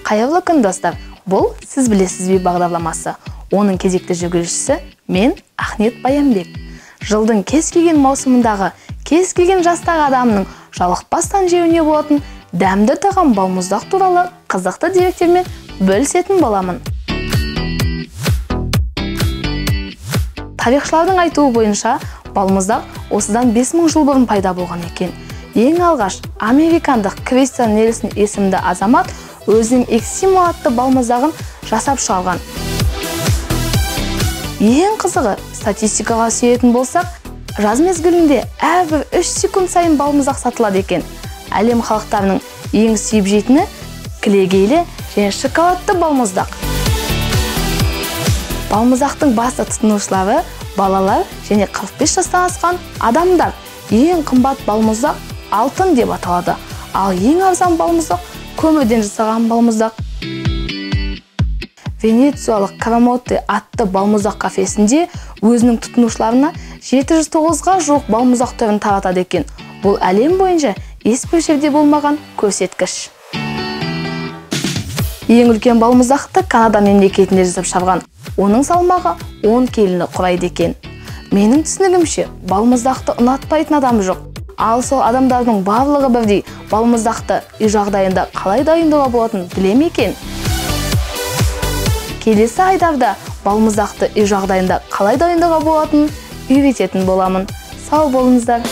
Қайырлы күн достар, бұл сіз білесіз бе бағдарламасы. Оның кезекті жүргізушісі мен Ахмет Баянбек. Жылдың кез келген маусымындағы, кез келген жастағы адамның жалықпастан жеуіне болатын дәмді тағам балмұздақ туралы қызықты деректермен бөлісетін боламын. Тарихшылардың айтуы бойынша, балмұздақ осыдан 5000 жыл бұрын пайда болған екен. Ең алғаш американдық Кристиан Нельсон есімді азамат өзінің Эксимо атты балмұздағын жасап шығарған. Ең қызығы, статистикаға сүйенетін болсақ, жаз мезгілінде әрбір 3 секунд сайын балмұздақ сатылады екен. Әлем халықтарының ең сүйіп жейтіні кілегейлі және шоколадты балмұздақ. Балмұздақтың басты тұтынушылары балалар және 45 жастан асқан адамдар. Ең қымбат балмұздақ алтын деп аталады, ал ең арзан балмұздақ көмірден жасаған балмұздақ. Венециялық Карамотте атты балмұздақ кафесінде өзінің тұтынушыларына 709-ға жуық балмұздақ түрін таратады екен. Бұл әлем бойынша ешбір жерде болмаған көрсеткіш. Ең үлкен балмұздақты Канада мемлекетінде жасап шығарған. Оның салмағы 10 келіні құрайды екен. Менің түсінігімше, балмұздақты ұнатпайтын адам жоқ. Ал сол адамдардың барлығы бірдей балмұздақты үй жағдайында қалай дайындауға болатынын біле ме екен? Келесі айдарда балмұздақты үй жағдайында қалай дайындауға болатынын үйрететін боламын. Сау болыңыздар.